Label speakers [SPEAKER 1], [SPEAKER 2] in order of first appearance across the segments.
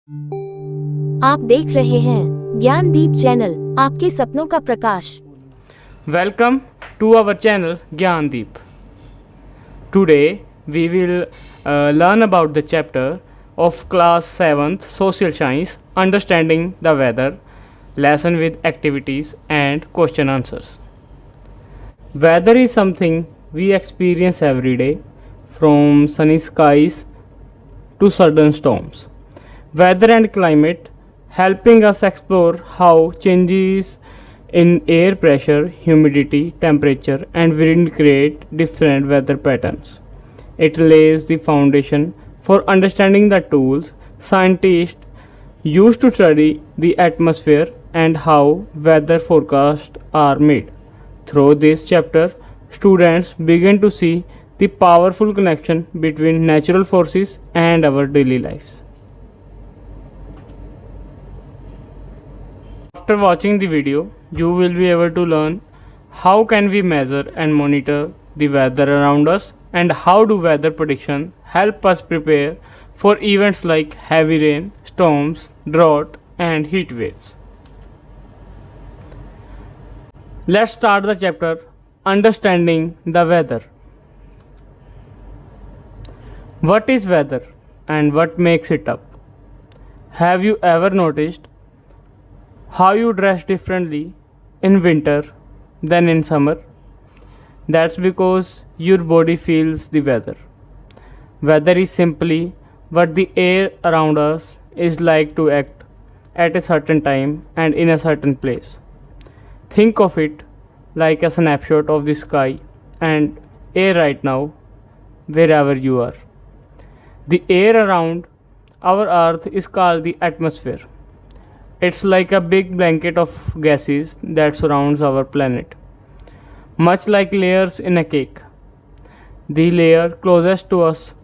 [SPEAKER 1] आप देख रहे हैं ज्ञानदीप चैनल, आपके सपनों का प्रकाश।
[SPEAKER 2] Welcome to our channel Gyandeep. Today we will learn about the chapter of class 7th social science, understanding the weather, lesson with activities and question answers. Weather is something we experience every day, from sunny skies to sudden storms. Weather and climate helping us explore how changes in air pressure, humidity, temperature, and wind create different weather patterns. It lays the foundation for understanding the tools scientists use to study the atmosphere and how weather forecasts are made. Through this chapter, students begin to see the powerful connection between natural forces and our daily lives. After watching the video, you will be able to learn how can we measure and monitor the weather around us and how do weather prediction help us prepare for events like heavy rain, storms, drought and heat waves. Let's start the chapter understanding the weather. What is weather and what makes it up? Have you ever noticed how you dress differently in winter than in summer? That's because your body feels the weather. Weather is simply what the air around us is like to act at a certain time and in a certain place. Think of it like a snapshot of the sky and air right now, wherever you are. The air around our earth is called the atmosphere. It's like a big blanket of gases that surrounds our planet, much like layers in a cake. The layer closest to us,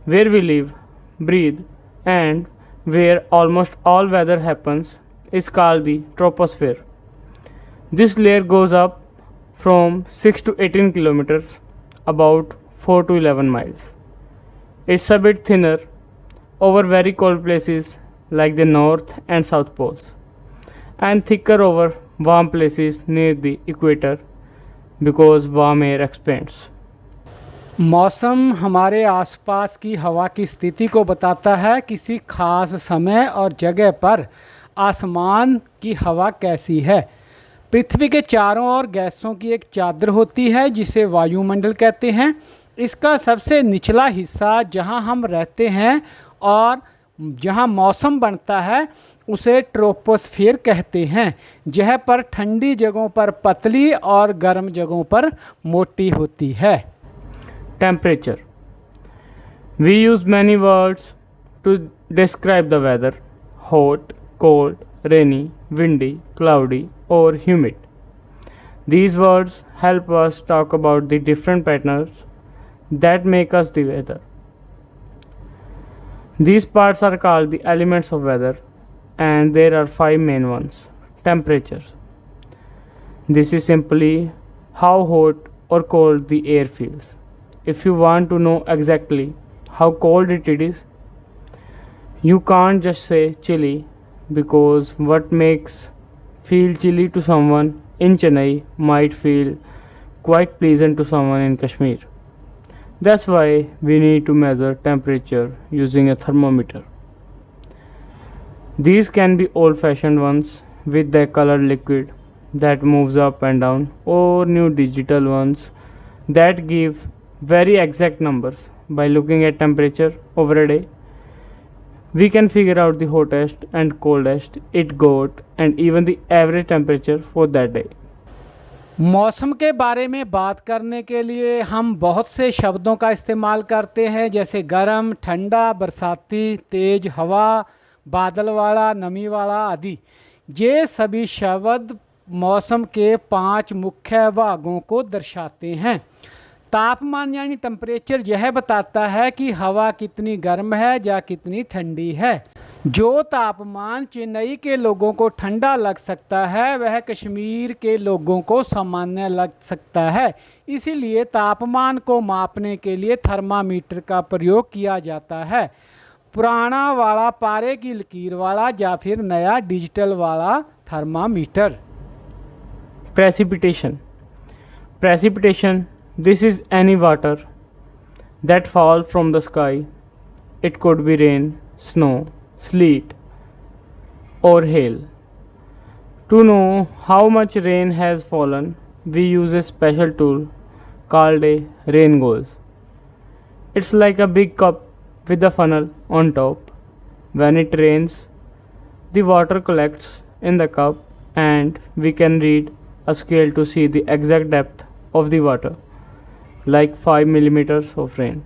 [SPEAKER 2] where we live, breathe, and where almost all weather happens, is called the troposphere. This layer goes up from 6 to 18 kilometers, about 4 to 11 miles. It's a bit thinner over very cold places like the north and south poles, and thicker over warm places near the equator because warm air expands.
[SPEAKER 3] मौसम हमारे आसपास की हवा की स्थिति को बताता है। किसी खास समय और जगह पर आसमान की हवा कैसी है। पृथ्वी के चारों ओर गैसों की एक चादर होती है जिसे वायुमंडल कहते हैं। इसका सबसे निचला हिस्सा जहां हम रहते हैं और जहां मौसम बनता है उसे ट्रोपोस्फियर कहते हैं। यह पर ठंडी जगहों पर पतली और गर्म जगहों पर मोटी होती है।
[SPEAKER 2] Temperature. We use many words to describe the weather: hot, cold, rainy, windy, cloudy, or humid. These words help us talk about the different patterns that make us the weather. These parts are called the elements of weather, and there are 5 main ones. Temperatures. This is simply how hot or cold the air feels. If you want to know exactly how cold it is, you can't just say chilly, because what makes feel chilly to someone in Chennai might feel quite pleasant to someone in Kashmir. That's why we need to measure temperature using a thermometer. These can be old-fashioned ones with the colored liquid that moves up and down, or new digital ones that give very exact numbers. By looking at temperature over a day, we can figure out the hottest and coldest it got and even the average temperature for that day.
[SPEAKER 3] मौसम के बारे में बात करने के लिए हम बहुत से शब्दों का इस्तेमाल करते हैं, जैसे गर्म, ठंडा, बरसाती, तेज हवा, बादल वाला, नमी वाला आदि। ये सभी शब्द मौसम के 5 मुख्य भागों को दर्शाते हैं। तापमान यानी टेम्परेचर यह बताता है कि हवा कितनी गर्म है या कितनी ठंडी है। जो तापमान चेन्नई के लोगों को ठंडा लग सकता है वह कश्मीर के लोगों को सामान्य लग सकता है। इसीलिए तापमान को मापने के लिए थर्मामीटर का प्रयोग किया जाता है। पुराना वाला पारे की लकीर वाला या फिर नया डिजिटल वाला thermometer.
[SPEAKER 2] Precipitation. Precipitation, this is any water that falls from the sky. It could be rain, snow, sleet, or hail. To know how much rain has fallen, we use a special tool called a rain gauge. It's like a big cup with a funnel on top. When it rains, the water collects in the cup and we can read a scale to see the exact depth of the water, like 5 millimeters of rain.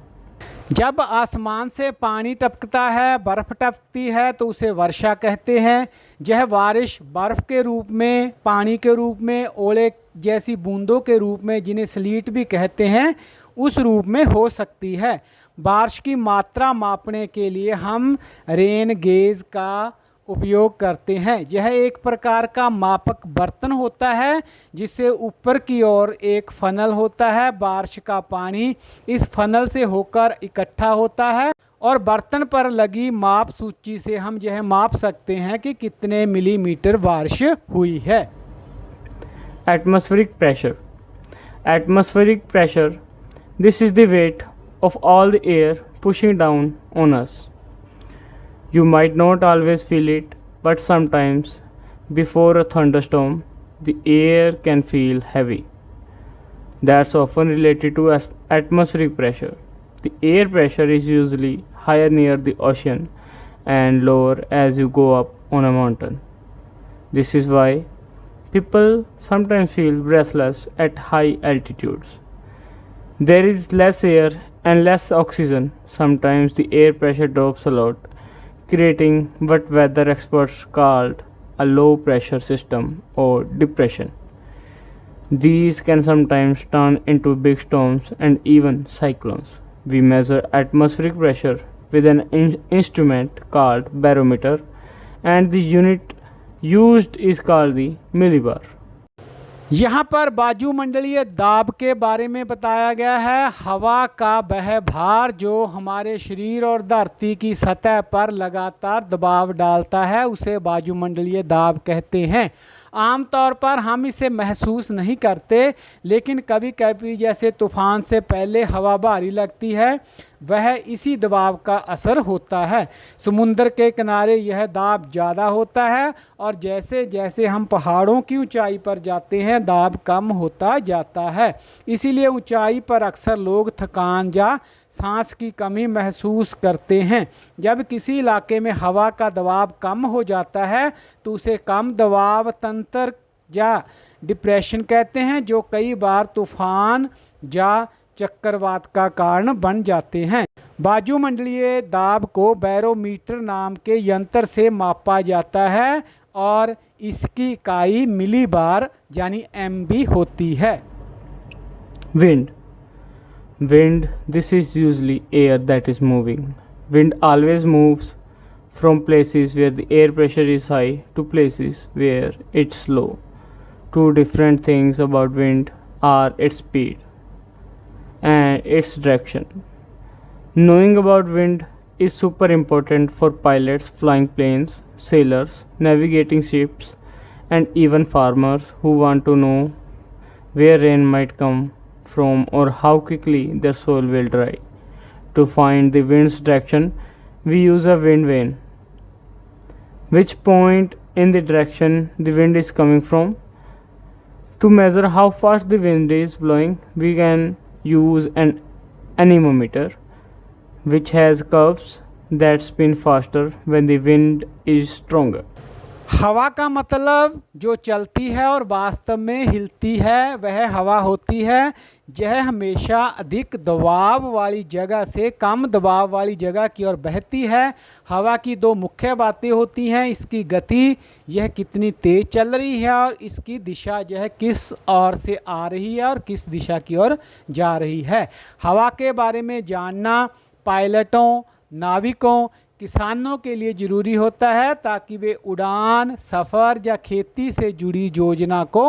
[SPEAKER 3] जब आसमान से पानी टपकता है, बर्फ़ टपकती है, तो उसे वर्षा कहते हैं। यह बारिश बर्फ़ के रूप में, पानी के रूप में, ओले जैसी बूंदों के रूप में, जिन्हें स्लीट भी कहते हैं, उस रूप में हो सकती है। बारिश की मात्रा मापने के लिए हम रेन गेज का उपयोग करते हैं। यह एक प्रकार का मापक बर्तन होता है जिससे ऊपर की ओर एक फनल होता है। बारिश का पानी इस फनल से होकर इकट्ठा होता है और बर्तन पर लगी माप सूची से हम यह माप सकते हैं कि कितने मिलीमीटर बारिश हुई है।
[SPEAKER 2] Atmospheric pressure. Atmospheric pressure, this is the weight of all the air pushing down on us. You might not always feel it, but sometimes before a thunderstorm, the air can feel heavy. That's often related to atmospheric pressure. The air pressure is usually higher near the ocean and lower as you go up on a mountain. This is why people sometimes feel breathless at high altitudes. There is less air and less oxygen. Sometimes the air pressure drops a lot, creating what weather experts called a low pressure system or depression. These can sometimes turn into big storms and even cyclones. We measure atmospheric pressure with an instrument called barometer, and the unit used is called the millibar.
[SPEAKER 3] यहाँ पर वायुमंडलीय दाब के बारे में बताया गया है। हवा का वह भार जो हमारे शरीर और धरती की सतह पर लगातार दबाव डालता है, उसे वायुमंडलीय दाब कहते हैं। आमतौर पर हम इसे महसूस नहीं करते, लेकिन कभी कभी जैसे तूफान से पहले हवा भारी लगती है, वह इसी दबाव का असर होता है। समुद्र के किनारे यह दाब ज़्यादा होता है और जैसे जैसे हम पहाड़ों की ऊंचाई पर जाते हैं, दाब कम होता जाता है। इसीलिए ऊंचाई पर अक्सर लोग थकान या सांस की कमी महसूस करते हैं। जब किसी इलाके में हवा का दबाव कम हो जाता है तो उसे कम दबाव तंत्र या डिप्रेशन कहते हैं, जो कई बार तूफान या चक्रवात का कारण बन जाते हैं। वायुमंडलीय दाब को बैरोमीटर नाम के यंत्र से मापा जाता है और इसकी इकाई मिलीबार यानी MB होती है।
[SPEAKER 2] Wind. Wind, this is usually air that is moving. Wind always moves from places where the air pressure is high to places where it's low. Two different things about wind are its speed and its direction. Knowing about wind is super important for pilots flying planes, sailors navigating ships, and even farmers who want to know where rain might come from or how quickly their soil will dry. To find the wind's direction, we use a wind vane, which point in the direction the wind is coming from. To measure how fast the wind is blowing, we can use an anemometer, which has curves that spin faster when the wind is stronger.
[SPEAKER 3] हवा का मतलब जो चलती है और वास्तव में हिलती है वह हवा होती है। यह हमेशा अधिक दबाव वाली जगह से कम दबाव वाली जगह की ओर बहती है। हवा की दो मुख्य बातें होती हैं, इसकी गति, यह कितनी तेज़ चल रही है, और इसकी दिशा, यह किस ओर से आ रही है और किस दिशा की ओर जा रही है। हवा के बारे में जानना पायलटों, नाविकों, किसानों के लिए ज़रूरी होता है ताकि वे उड़ान, सफ़र या खेती से जुड़ी योजना को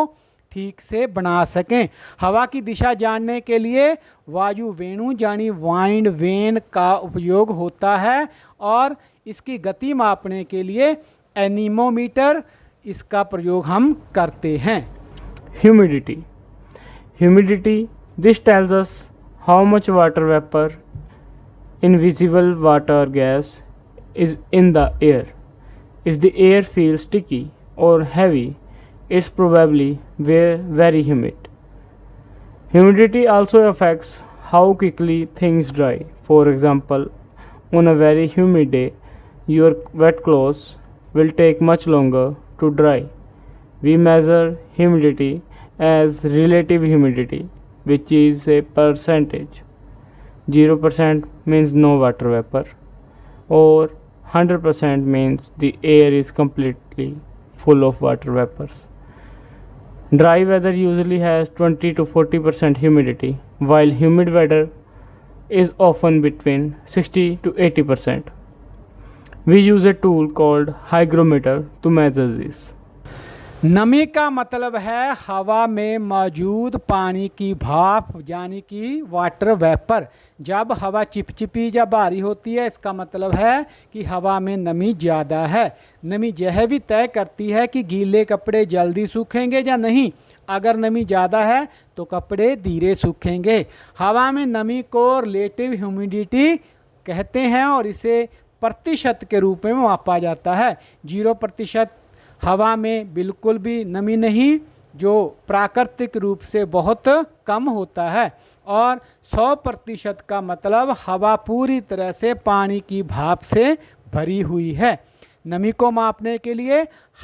[SPEAKER 3] ठीक से बना सकें। हवा की दिशा जानने के लिए वायु वेणु यानी वाइंड वेन का उपयोग होता है और इसकी गति मापने के लिए एनीमोमीटर इसका प्रयोग हम करते हैं।
[SPEAKER 2] Humidity. Humidity, this tells us how much water vapor, invisible water gas, is in the air. If the air feels sticky or heavy, it's probably very humid. Humidity also affects how quickly things dry. For example, on a very humid day, your wet clothes will take much longer to dry. We measure humidity as relative humidity, which is a percentage. 0% means no water vapor, or 100% means the air is completely full of water vapors. Dry weather usually has 20 to 40% humidity, while humid weather is often between 60 to 80%. We use a tool called hygrometer to measure this.
[SPEAKER 3] नमी का मतलब है हवा में मौजूद पानी की भाप यानी कि वाटर वेपर। जब हवा चिपचिपी या भारी होती है इसका मतलब है कि हवा में नमी ज़्यादा है। नमी यह भी तय करती है कि गीले कपड़े जल्दी सूखेंगे या नहीं। अगर नमी ज़्यादा है तो कपड़े धीरे सूखेंगे। हवा में नमी को रिलेटिव ह्यूमिडिटी कहते हैं और इसे प्रतिशत के रूप में मापा जाता है। 0% हवा में बिल्कुल भी नमी नहीं, जो प्राकृतिक रूप से बहुत कम होता है, और 100% का मतलब हवा पूरी तरह से पानी की भाप से भरी हुई है। नमी को मापने के लिए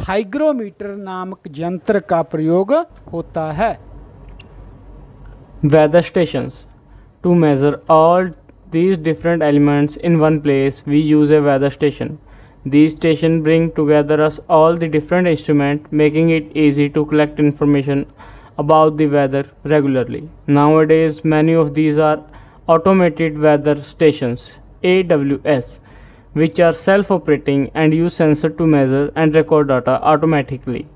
[SPEAKER 3] हाइग्रोमीटर नामक यंत्र का प्रयोग होता है।
[SPEAKER 2] Weather stations. To measure all these different elements in one place, we use a weather station. These stations bring together us all the different instruments, making it easy to collect information about the weather regularly. Nowadays, many of these are automated weather stations, AWS, which are self-operating and use sensors to measure and record data automatically,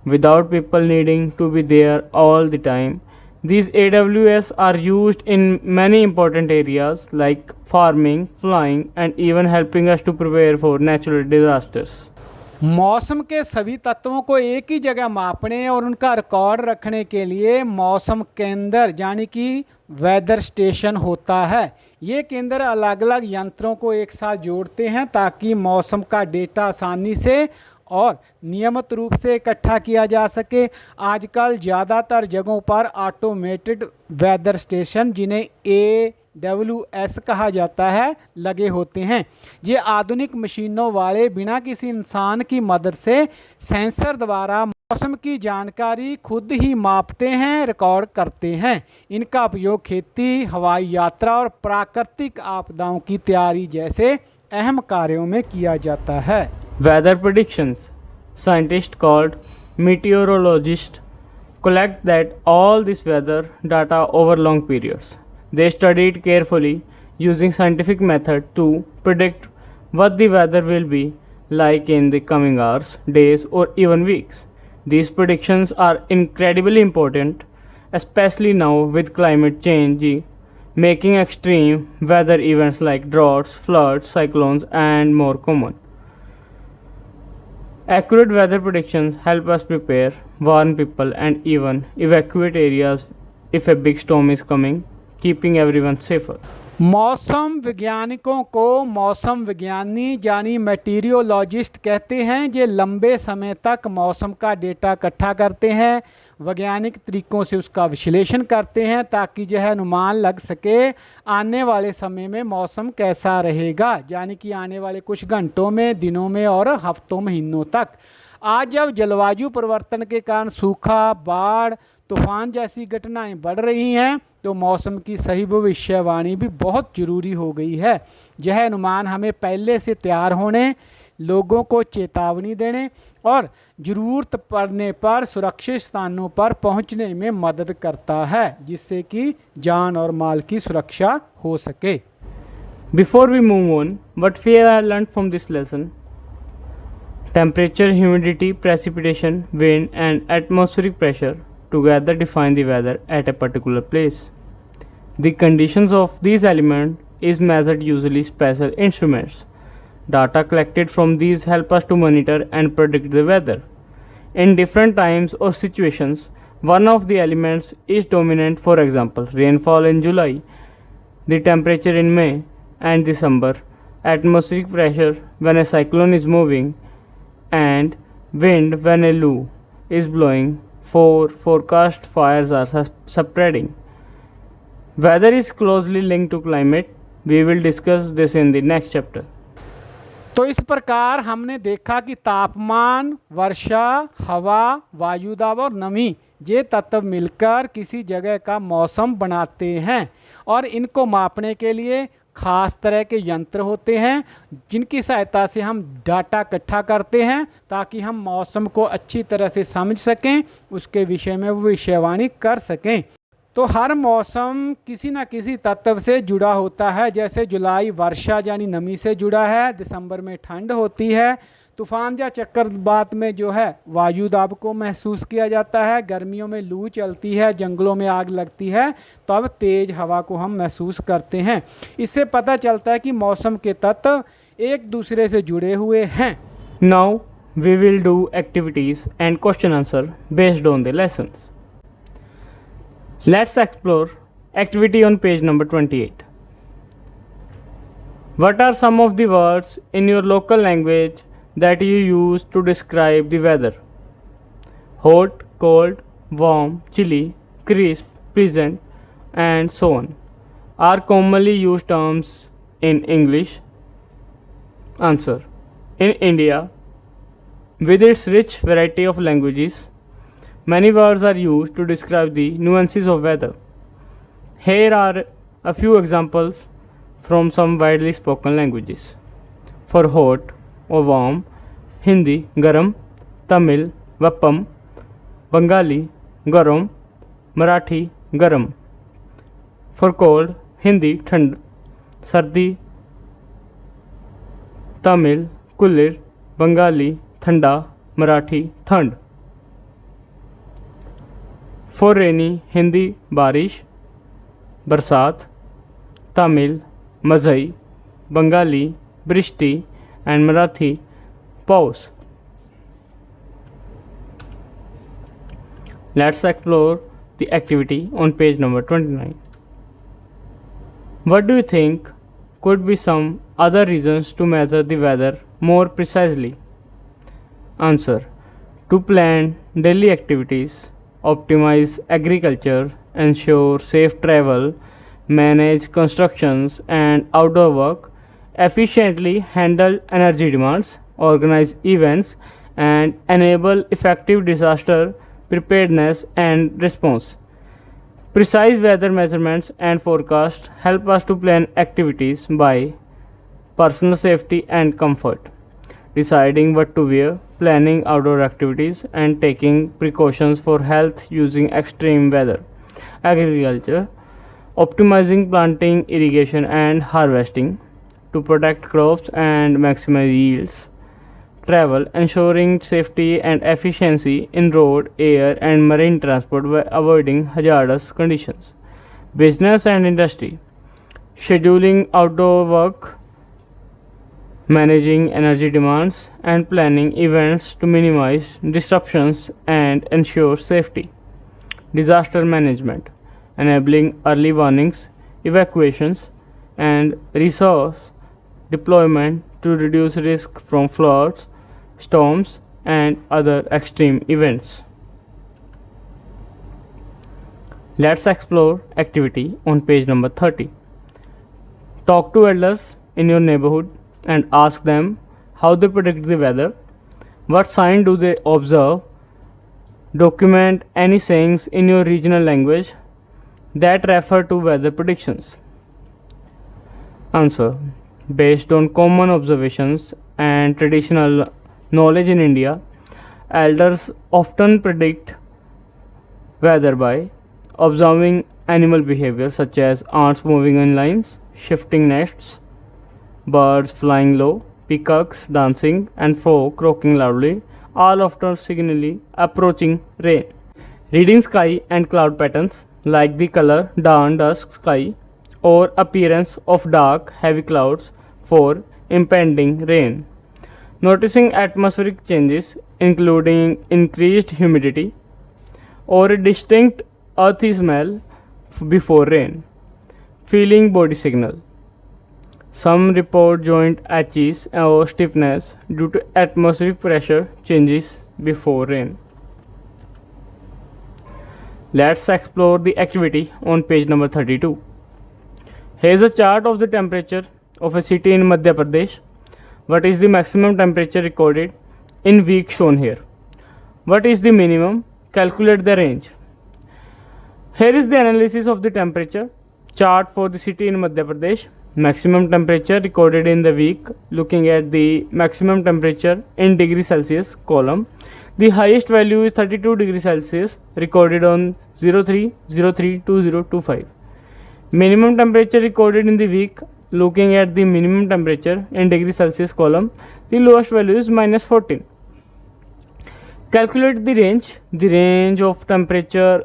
[SPEAKER 2] without people needing to be there all the time. These AWS are used in many important areas like farming, flying, and even helping us to prepare for natural disasters.
[SPEAKER 3] मौसम के सभी तत्वों को एक ही जगह मापने और उनका रिकॉर्ड रखने के लिए मौसम केंद्र यानी कि वेदर स्टेशन होता है। ये केंद्र अलग अलग यंत्रों को एक साथ जोड़ते हैं ताकि मौसम का डेटा आसानी से और नियमित रूप से इकट्ठा किया जा सके। आजकल ज़्यादातर जगहों पर ऑटोमेटेड वेदर स्टेशन, जिन्हें AWS कहा जाता है, लगे होते हैं। ये आधुनिक मशीनों वाले बिना किसी इंसान की मदद से सेंसर द्वारा मौसम की जानकारी खुद ही मापते हैं, रिकॉर्ड करते हैं। इनका उपयोग खेती, हवाई यात्रा और प्राकृतिक आपदाओं की तैयारी जैसे अहम कार्यों में किया जाता है।
[SPEAKER 2] Weather predictions. Scientists called meteorologists collect that all this weather data over long periods. They studied carefully using scientific method to predict what the weather will be like in the coming hours, days, or even weeks. These predictions are incredibly important, especially now with climate change making extreme weather events like droughts, floods, cyclones, and more common. Accurate weather predictions help us prepare, warn people, and even evacuate areas if a big storm is coming, keeping everyone safer.
[SPEAKER 3] मौसम वैज्ञानिकों को मौसम विज्ञानी यानी मेटीरियोलॉजिस्ट कहते हैं। ये लंबे समय तक मौसम का डेटा इकट्ठा करते हैं, वैज्ञानिक तरीकों से उसका विश्लेषण करते हैं ताकि यह अनुमान लग सके आने वाले समय में मौसम कैसा रहेगा, यानी कि आने वाले कुछ घंटों में, दिनों में और हफ्तों, महीनों तक। आज जब जलवायु परिवर्तन के कारण सूखा, बाढ़, तूफान जैसी घटनाएं बढ़ रही हैं तो मौसम की सही भविष्यवाणी भी बहुत ज़रूरी हो गई है। यह अनुमान हमें पहले से तैयार होने, लोगों को चेतावनी देने और ज़रूरत पड़ने पर सुरक्षित स्थानों पर पहुंचने में मदद करता है, जिससे कि जान और माल की सुरक्षा हो सके।
[SPEAKER 2] Before we move on, what we have learned from this lesson: temperature, humidity, precipitation, wind, and atmospheric pressure together define the weather at a particular place. The conditions of these elements is measured using special instruments. Data collected from these help us to monitor and predict the weather. In different times or situations, one of the elements is dominant, for example, rainfall in July, the temperature in May and December, atmospheric pressure when a cyclone is moving, and wind when a low is blowing. For forecast fires are spreading. Weather is closely linked to climate. We will discuss this in the next chapter.
[SPEAKER 3] तो इस प्रकार हमने देखा कि तापमान, वर्षा, हवा, वायु दाब और नमी ये तत्व मिलकर किसी जगह का मौसम बनाते हैं और इनको मापने के लिए खास तरह के यंत्र होते हैं जिनकी सहायता से हम डाटा इकट्ठा करते हैं ताकि हम मौसम को अच्छी तरह से समझ सकें, उसके विषय में भविष्यवाणी कर सकें। तो हर मौसम किसी न किसी तत्व से जुड़ा होता है। जैसे जुलाई वर्षा यानी नमी से जुड़ा है, दिसंबर में ठंड होती है, तूफान या चक्रवात में जो है वायु दाब को महसूस किया जाता है, गर्मियों में लू चलती है, जंगलों में आग लगती है, तो अब तेज़ हवा को हम महसूस करते हैं। इससे पता चलता है कि मौसम के तत्व एक दूसरे से जुड़े हुए हैं।
[SPEAKER 2] Now we will do activities and question answer based on the lessons. Let's explore activity on page number 28. What are some of the words in your local language that you use to describe the weather? Hot, cold, warm, chilly, crisp, pleasant, and so on are commonly used terms in English. Answer. In India, with its rich variety of languages, many words are used to describe the nuances of weather. Here are a few examples from some widely spoken languages. For hot or warm, Hindi garam, Tamil vappam, Bengali garam, Marathi garam. For cold, Hindi thand, Sardi, Tamil kulir, Bengali thanda, Marathi thand. For rainy, Hindi बारिश, बरसात, Tamil मज़ई, Bengali बृष्टि and Marathi पाऊस. Let's explore the activity on page number 29. What do you think could be some other reasons to measure the weather more precisely? Answer. To plan daily activities, optimize agriculture, ensure safe travel, manage constructions and outdoor work, efficiently handle energy demands, organize events, and enable effective disaster preparedness and response. Precise weather measurements and forecasts help us to plan activities by personal safety and comfort, deciding what to wear, planning outdoor activities, and taking precautions for health using extreme weather. Agriculture, optimizing planting, irrigation, and harvesting to protect crops and maximize yields. Travel, ensuring safety and efficiency in road, air, and marine transport by avoiding hazardous conditions. Business and industry, scheduling outdoor work, managing energy demands, and planning events to minimize disruptions and ensure safety. Disaster management, enabling early warnings, evacuations, and resource deployment to reduce risk from floods, storms, and other extreme events. Let's explore activity on page number 30. Talk to elders in your neighborhood and ask them how they predict the weather, what sign do they observe. Document any sayings in your regional language that refer to weather predictions. Answer. Based on common observations and traditional knowledge in India, elders often predict weather by observing animal behavior such as ants moving in lines, shifting nests, birds flying low, peacocks dancing, and frogs croaking loudly, all after signally approaching rain. Reading sky and cloud patterns like the color dawn dusk sky or appearance of dark heavy clouds for impending rain. Noticing atmospheric changes including increased humidity or a distinct earthy smell before rain. Feeling body signal. Some report joint aches or stiffness due to atmospheric pressure changes before rain. Let's explore the activity on page number 32. Here is a chart of the temperature of a city in Madhya Pradesh. What is the maximum temperature recorded in week shown here? What is the minimum? Calculate the range. Here is the analysis of the temperature chart for the city in Madhya Pradesh. Maximum temperature recorded in the week, looking at the maximum temperature in degree Celsius column. The highest value is 32 degrees Celsius recorded on 03/03/2025. Minimum temperature recorded in the week, looking at the minimum temperature in degree Celsius column. The lowest value is -14. Calculate the range. The range of temperature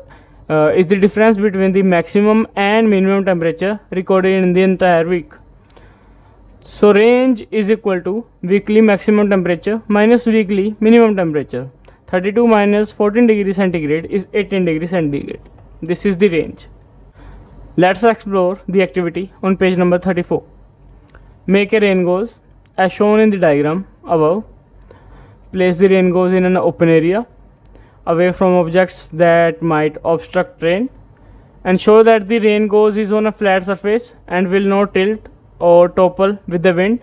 [SPEAKER 2] is the difference between the maximum and minimum temperature recorded in the entire week. So range is equal to weekly maximum temperature minus weekly minimum temperature. 32 minus 14 degrees centigrade is 18 degrees centigrade. This is the range. Let's explore the activity on page number 34. Make a rain gauze as shown in the diagram above. Place the rain gauze in an open area away from objects that might obstruct rain. Ensure that the rain gauze is on a flat surface and will not tilt or topple with the wind.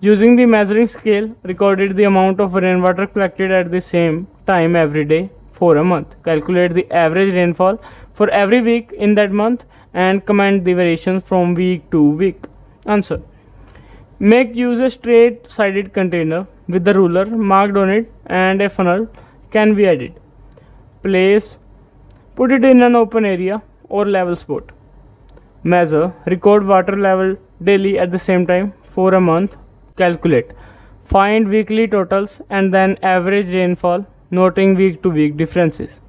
[SPEAKER 2] Using the measuring scale, recorded the amount of rainwater collected at the same time every day for a month. Calculate the average rainfall for every week in that month and comment the variations from week to week. Answer. Make use a straight sided container with the ruler marked on it and a funnel can be added. Put it in an open area or level spot. Measure, record water level daily at the same time for a month. Calculate, find weekly totals and then average rainfall, noting week to week differences.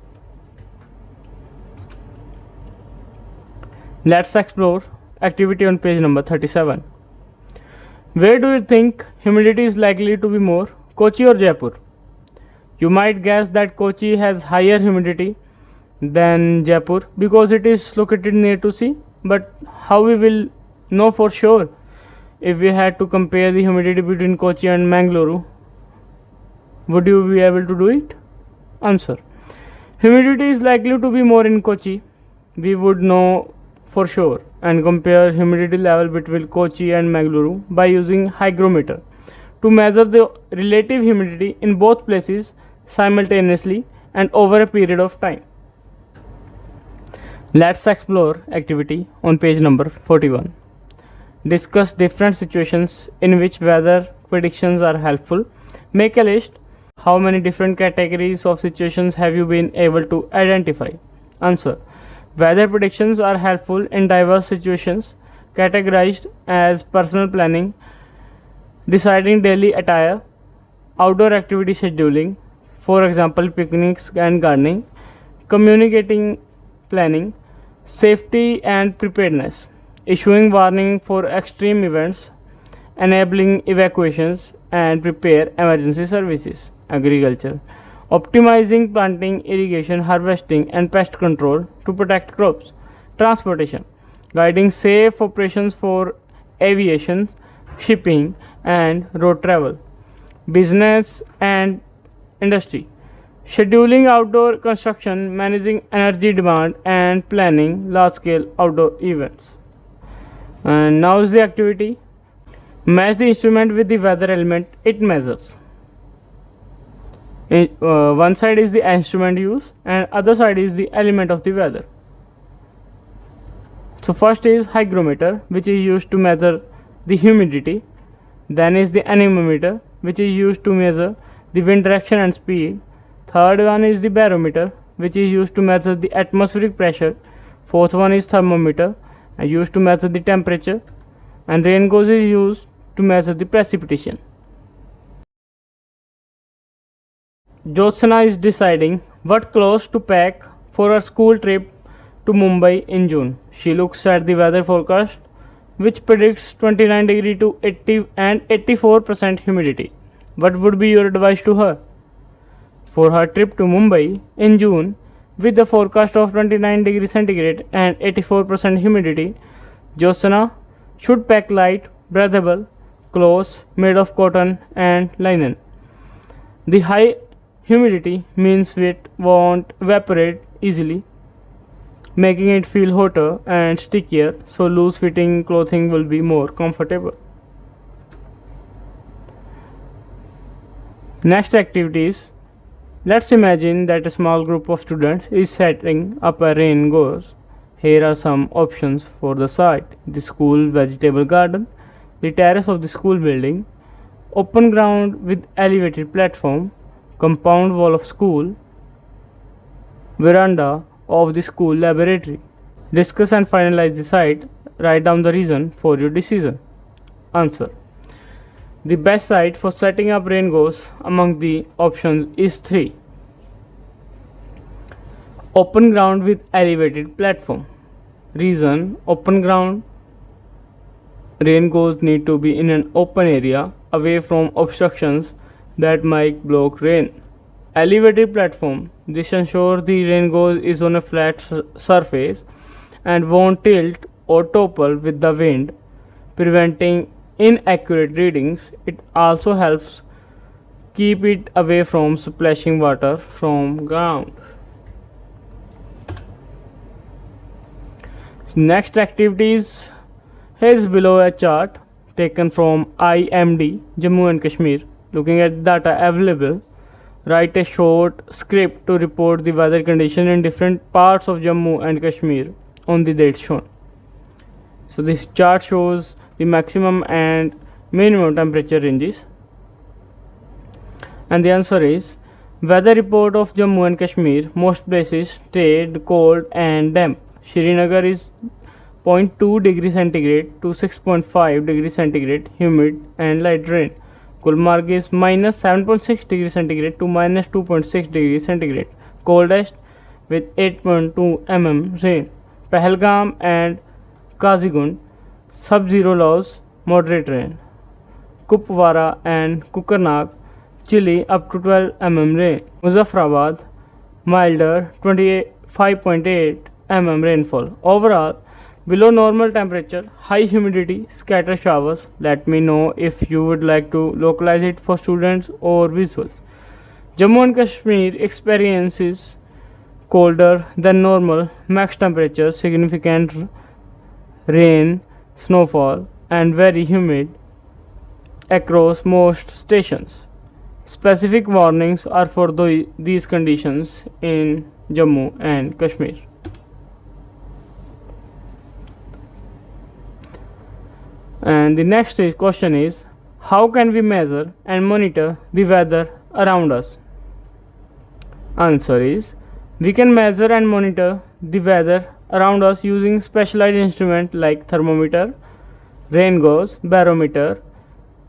[SPEAKER 2] Let's explore activity on page number 37. Where do you think humidity is likely to be more, Kochi or Jaipur? You might guess that Kochi has higher humidity than Jaipur because it is located near to sea, but how we will know for sure? If we had to compare the humidity between Kochi and Mangaluru, would you be able to do it? Answer. Humidity is likely to be more in Kochi. We would know for sure and compare humidity level between Kochi and Mangaluru by using hygrometer to measure the relative humidity in both places simultaneously and over a period of time. Let's explore activity on page number 41. Discuss different situations in which weather predictions are helpful. Make a list. How many different categories of situations have you been able to identify? Answer. Weather predictions are helpful in diverse situations categorized as personal planning, deciding daily attire, outdoor activity scheduling, for example picnics and gardening, communicating planning, safety and preparedness, issuing warning for extreme events, enabling evacuations and prepare emergency services, agriculture, optimizing planting, irrigation, harvesting and pest control to protect crops, transportation, guiding safe operations for aviation, shipping and road travel, business and industry, scheduling outdoor construction, managing energy demand and planning large scale outdoor events. And now is the activity. Match the instrument with the weather element it measures. One side is the instrument used and other side is the element of the weather. So first is hygrometer, which is used to measure the humidity. Then is the anemometer, which is used to measure the wind direction and speed. Third one is the barometer, which is used to measure the atmospheric pressure. Fourth one is thermometer, used to measure the temperature. And rain gauge is used to measure the precipitation. Jyotsna is deciding what clothes to pack for her school trip to Mumbai in June. She looks at the weather forecast, which predicts 29 degree to 80 and 84% humidity. What would be your advice to her? For her trip to Mumbai in June, with the forecast of 29 degrees centigrade and 84% humidity, Jyotsna should pack light, breathable clothes made of cotton and linen. The high humidity means it won't evaporate easily, making it feel hotter and stickier, so loose fitting clothing will be more comfortable. Next activity is, let's imagine that a small group of students is setting up a rain goes. Here are some options for the site: the school vegetable garden, the terrace of the school building, open ground with elevated platform, compound wall of school, veranda of the school laboratory. Discuss and finalize the site. Write down the reason for your decision. Answer: the best site for setting up rain goes among the options is 3. Open ground with elevated platform. Reason: open ground rain goes need to be in an open area away from obstructions that might block rain. Elevated platform: this ensures the rain goes is on a flat surface and won't tilt or topple with the wind, preventing inaccurate readings. It also helps keep it away from splashing water from ground. Next activities, here is below a chart taken from IMD Jammu and Kashmir. Looking at data available, write a short script to report the weather condition in different parts of Jammu and Kashmir on the dates shown. So this chart shows the maximum and minimum temperature ranges, and the answer is weather report of Jammu and Kashmir. Most places stayed cold and damp. Srinagar is 0.2 degree centigrade to 6.5 degree centigrade, humid and light rain. Gulmarg is minus 7.6 degree centigrade to minus 2.6 degree centigrade, coldest with 8.2 mm rain. Pahalgam and Kazigund sub-zero lows, moderate rain. Kupwara and Kukarnag chilly up to 12 mm rain. Muzaffarabad milder 25.8 mm rainfall. Overall below normal temperature, high humidity, scattered showers. Let me know if you would like to localize it for students or visuals. Jammu and Kashmir experiences colder than normal, max temperature, significant rain, snowfall and very humid across most stations. Specific warnings are for these conditions in Jammu and Kashmir. And the next question is, how can we measure and monitor the weather around us? Answer is, we can measure and monitor the weather around us using specialized instruments like thermometer, rain gauge, barometer,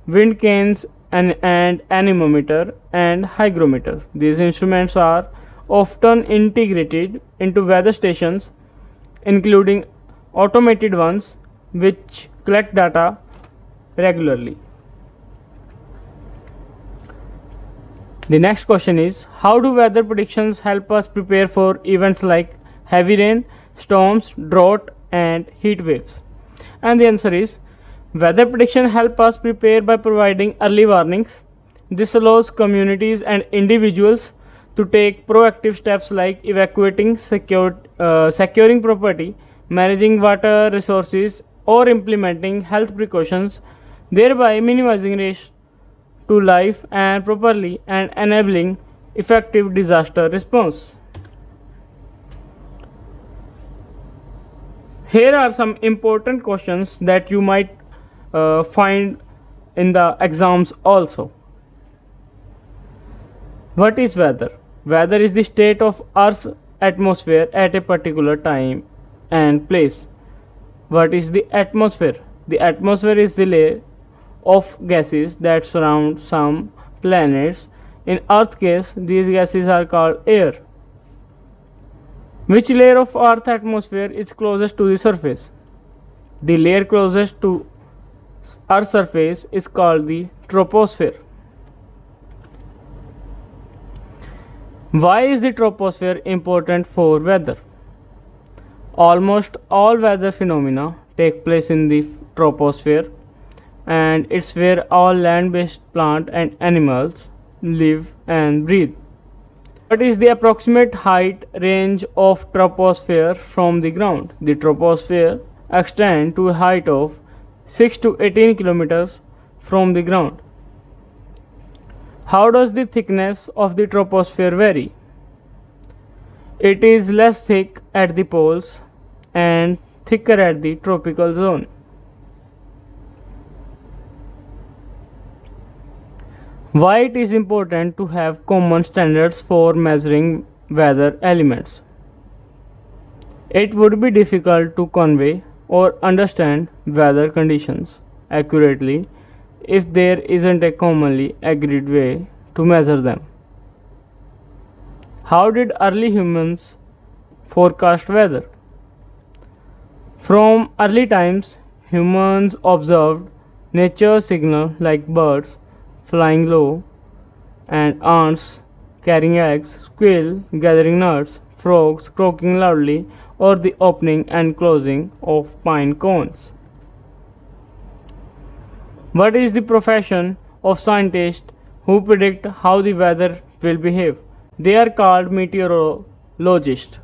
[SPEAKER 2] wind canes and anemometer and hygrometer. These instruments are often integrated into weather stations, including automated ones which collect data regularly. The next question is, how do weather predictions help us prepare for events like heavy rain, storms, drought and heat waves? And the answer is, weather prediction help us prepare by providing early warnings. This allows communities and individuals to take proactive steps like evacuating, securing property, managing water resources or implementing health precautions, thereby minimizing risk to life and property and enabling effective disaster response. Here are some important questions that you might find in the exams also. What is weather? Weather is the state of Earth's atmosphere at a particular time and place. What is the atmosphere? The atmosphere is the layer of gases that surround some planets. In Earth case, these gases are called air. Which layer of Earth's atmosphere is closest to the surface? The layer closest to Earth's surface is called the troposphere. Why is the troposphere important for weather? Almost all weather phenomena take place in the troposphere, and it's where all land-based plants and animals live and breathe. What is the approximate height range of troposphere from the ground? The troposphere extends to a height of 6 to 18 kilometers from the ground. How does the thickness of the troposphere vary? It is less thick at the poles and thicker at the tropical zone. Why it is important to have common standards for measuring weather elements? It would be difficult to convey or understand weather conditions accurately if there isn't a commonly agreed way to measure them. How did early humans forecast weather? From early times, humans observed nature signals like birds flying low and ants carrying eggs, squirrels gathering nuts, frogs croaking loudly, or the opening and closing of pine cones. What is the profession of scientists who predict how the weather will behave? They are called meteorologists.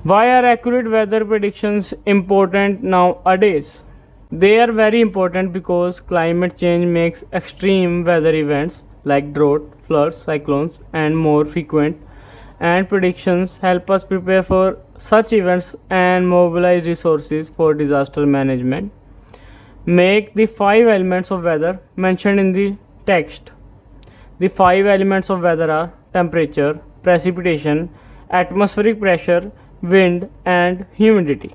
[SPEAKER 2] Why are accurate weather predictions important nowadays? They are very important because climate change makes extreme weather events like drought, floods, cyclones, and more frequent, and predictions help us prepare for such events and mobilize resources for disaster management. Make the 5 elements of weather mentioned in the text. The 5 elements of weather are temperature, precipitation, atmospheric pressure, wind, and humidity.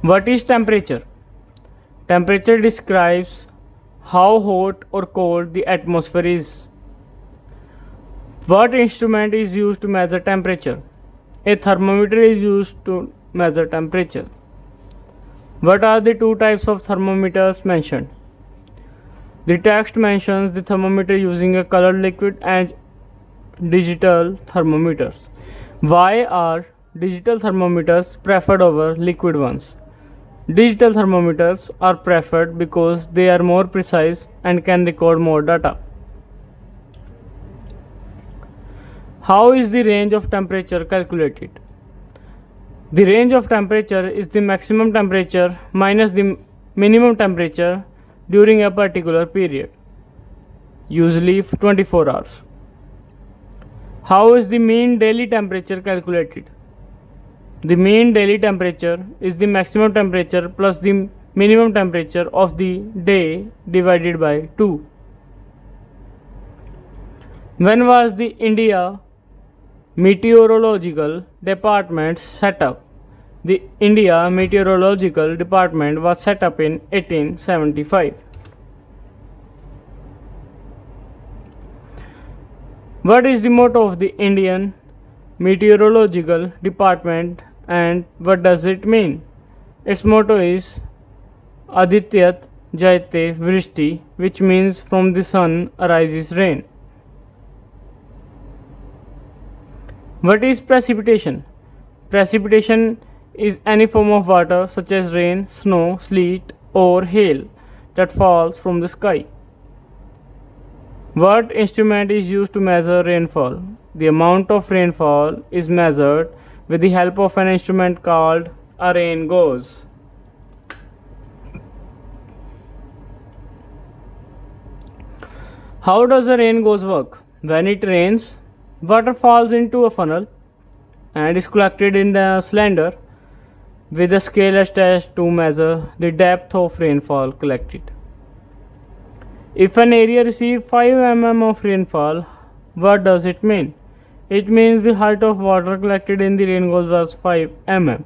[SPEAKER 2] What is temperature? Temperature describes how hot or cold the atmosphere is. What instrument is used to measure temperature? A thermometer is used to measure temperature. What are the 2 types of thermometers mentioned? The text mentions the thermometer using a colored liquid and digital thermometers. Why are digital thermometers preferred over liquid ones? Digital thermometers are preferred because they are more precise and can record more data. How is the range of temperature calculated? The range of temperature is the maximum temperature minus the minimum temperature during a particular period, usually 24 hours. How is the mean daily temperature calculated? The mean daily temperature is the maximum temperature plus the minimum temperature of the day divided by 2. When was the India Meteorological Department set up? The India Meteorological Department was set up in 1875. What is the motto of the Indian Meteorological Department and what does it mean? Its motto is Adityat Jayate Vrishti, which means from the sun arises rain. What is precipitation? Precipitation is any form of water such as rain, snow, sleet, or hail that falls from the sky. What instrument is used to measure rainfall? The amount of rainfall is measured with the help of an instrument called a rain gauge. How does a rain gauge work? When it rains, water falls into a funnel and is collected in the cylinder with a scale attached to measure the depth of rainfall collected. If an area receives 5 mm of rainfall, what does it mean? It means the height of water collected in the rain gauge was 5 mm.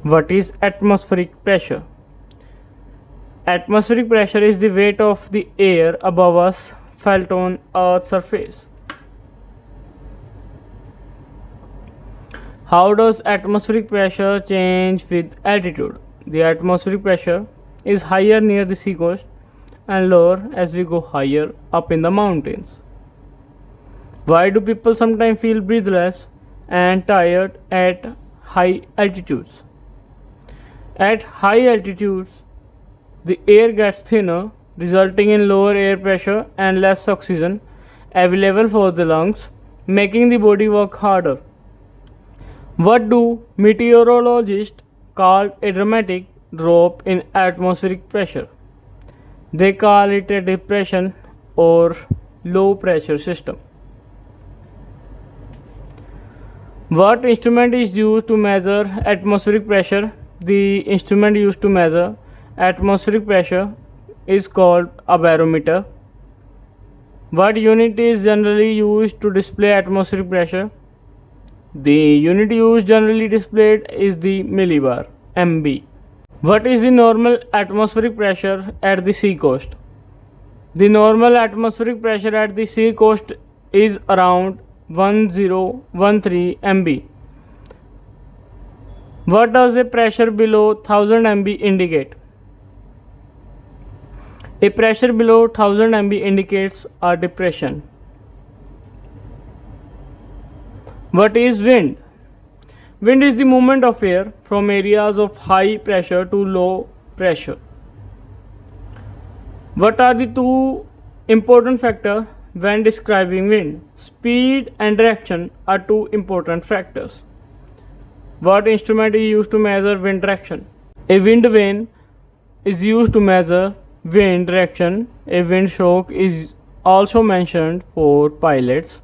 [SPEAKER 2] What is atmospheric pressure? Atmospheric pressure is the weight of the air above us felt on Earth's surface. How does atmospheric pressure change with altitude? The atmospheric pressure is higher near the seacoast and lower as we go higher up in the mountains. Why do people sometimes feel breathless and tired at high altitudes? At high altitudes, the air gets thinner, resulting in lower air pressure and less oxygen available for the lungs, making the body work harder. What do meteorologists call a dramatic drop in atmospheric pressure? They call it a depression or low pressure system. What instrument is used to measure atmospheric pressure? The instrument used to measure atmospheric pressure is called a barometer. What unit is generally used to display atmospheric pressure? The unit used generally displayed is the millibar, MB. What is the normal atmospheric pressure at the sea coast? The normal atmospheric pressure at the sea coast is around 1013 MB. What does a pressure below 1000 MB indicate? A pressure below 1000 MB indicates a depression. What is wind? Wind is the movement of air from areas of high pressure to low pressure. What are the two important factors when describing wind? Speed and direction are two important factors. What instrument is used to measure wind direction? A wind vane is used to measure wind direction. A wind shock is also mentioned for pilots.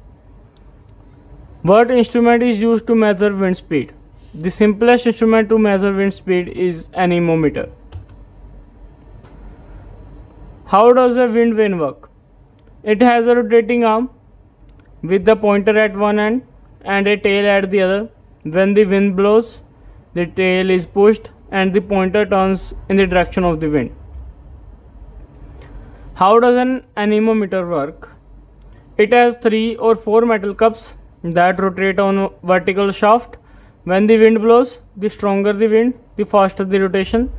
[SPEAKER 2] What instrument is used to measure wind speed? The simplest instrument to measure wind speed is anemometer. How does a wind vane work? It has a rotating arm with the pointer at one end and a tail at the other. When the wind blows, the tail is pushed and the pointer turns in the direction of the wind. How does an anemometer work? It has 3 or 4 metal cups that rotate on a vertical shaft. When the wind blows, the stronger the wind, the faster the rotation,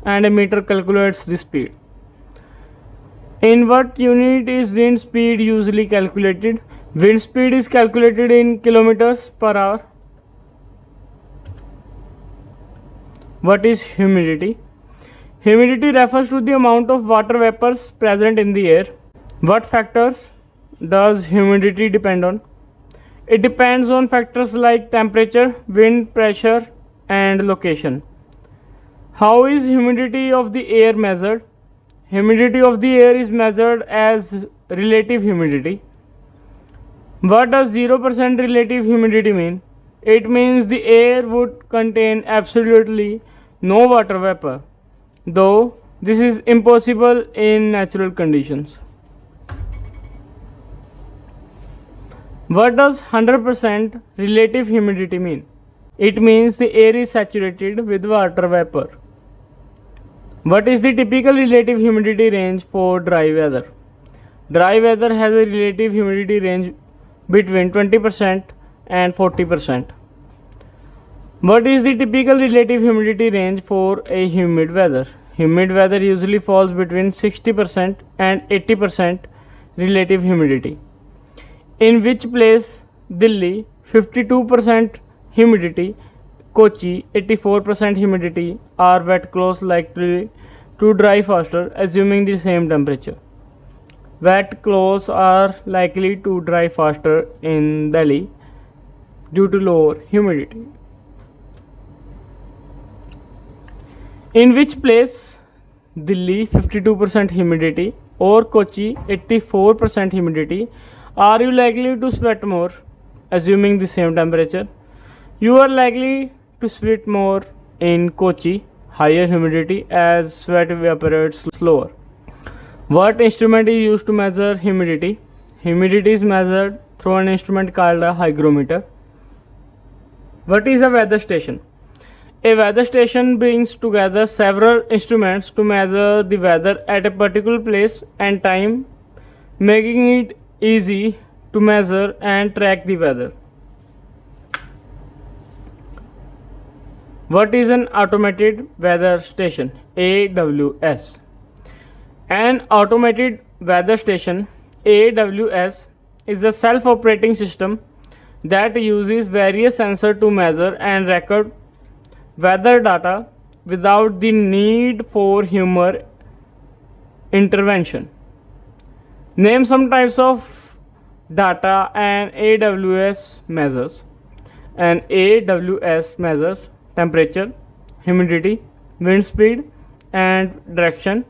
[SPEAKER 2] and a meter calculates the speed. In what unit is wind speed usually calculated? Wind speed is calculated in kilometers per hour. What is humidity? Humidity refers to the amount of water vapors present in the air. What factors does humidity depend on? It depends on factors like temperature, wind pressure, and location. How is humidity of the air measured? Humidity of the air is measured as relative humidity. What does 0% relative humidity mean? It means the air would contain absolutely no water vapor, though this is impossible in natural conditions. What does 100% relative humidity mean? It means the air is saturated with water vapor. What is the typical relative humidity range for dry weather? Dry weather has a relative humidity range between 20% and 40%. What is the typical relative humidity range for a humid weather? Humid weather usually falls between 60% and 80% relative humidity. In which place? Delhi 52% humidity, Kochi 84% humidity are wet clothes likely to dry faster assuming the same temperature. Wet clothes are likely to dry faster in Delhi due to lower humidity. In which place? Delhi 52% humidity or Kochi 84% humidity are you likely to sweat more assuming the same temperature? You are likely to sweat more in Kochi, higher humidity as sweat evaporates slower. What instrument is used to measure humidity? Humidity is measured through an instrument called a hygrometer. What is a weather station? A weather station brings together several instruments to measure the weather at a particular place and time making it easy to measure and track the weather. What is an automated weather station? AWS. An automated weather station, AWS, is a self-operating system that uses various sensors to measure and record weather data without the need for human intervention. Name some types of data an AWS measures. An AWS measures temperature, humidity, wind speed and direction,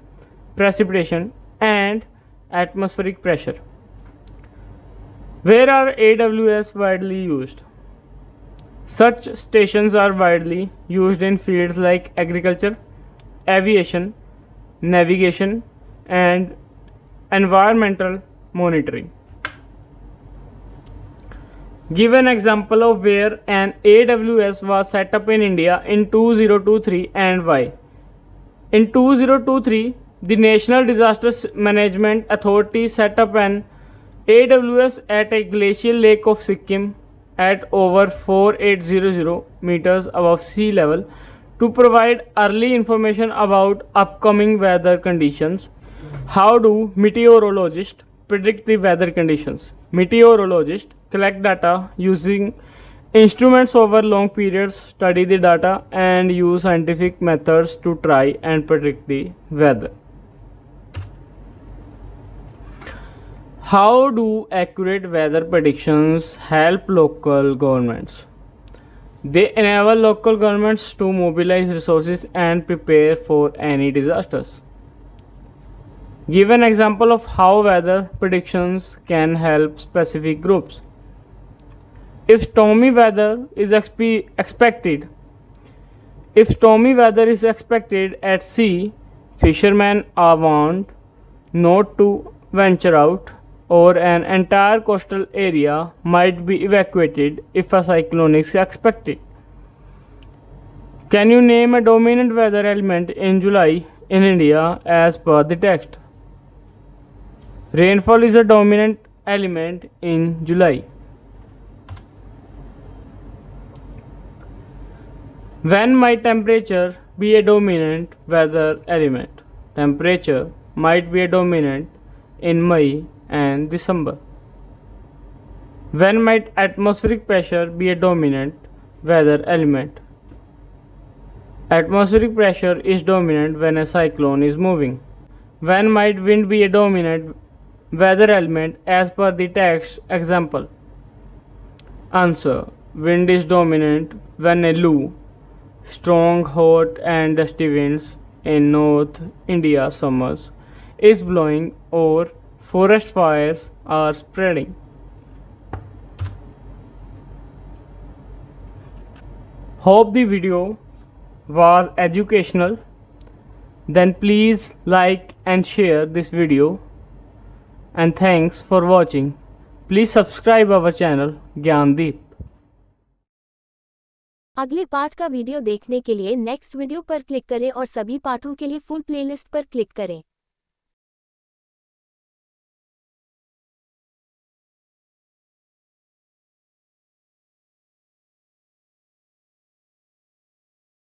[SPEAKER 2] precipitation, and atmospheric pressure. Where are AWS widely used? Such stations are widely used in fields like agriculture, aviation, navigation, and environmental monitoring. Give an example of where an AWS was set up in India in 2023 and why. In 2023, the National Disaster Management Authority set up an AWS at a glacial lake of Sikkim at over 4800 meters above sea level to provide early information about upcoming weather conditions. How do meteorologists predict the weather conditions? Meteorologists collect data using instruments over long periods, study the data, and use scientific methods to try and predict the weather. How do accurate weather predictions help local governments? They enable local governments to mobilize resources and prepare for any disasters. Give an example of how weather predictions can help specific groups. If stormy weather is expected at sea, fishermen are warned not to venture out, or an entire coastal area might be evacuated if a cyclone is expected. Can you name a dominant weather element in July in India as per the text? Rainfall is a dominant element in July. When might temperature be a dominant weather element? Temperature might be a dominant in May and December. When might atmospheric pressure be a dominant weather element? Atmospheric pressure is dominant when a cyclone is moving. When might wind be a dominant weather element as per the text example? Answer: wind is dominant when a low, strong, hot and dusty winds in North India summers is blowing or forest fires are spreading. Hope the video was educational. Then please like and share this video, and thanks for watching. Please subscribe our channel Gyandeep.
[SPEAKER 1] अगले पाठ का video देखने के लिए next video पर click करें और सभी पाठों के लिए फुल प्लेलिस्ट पर क्लिक करें।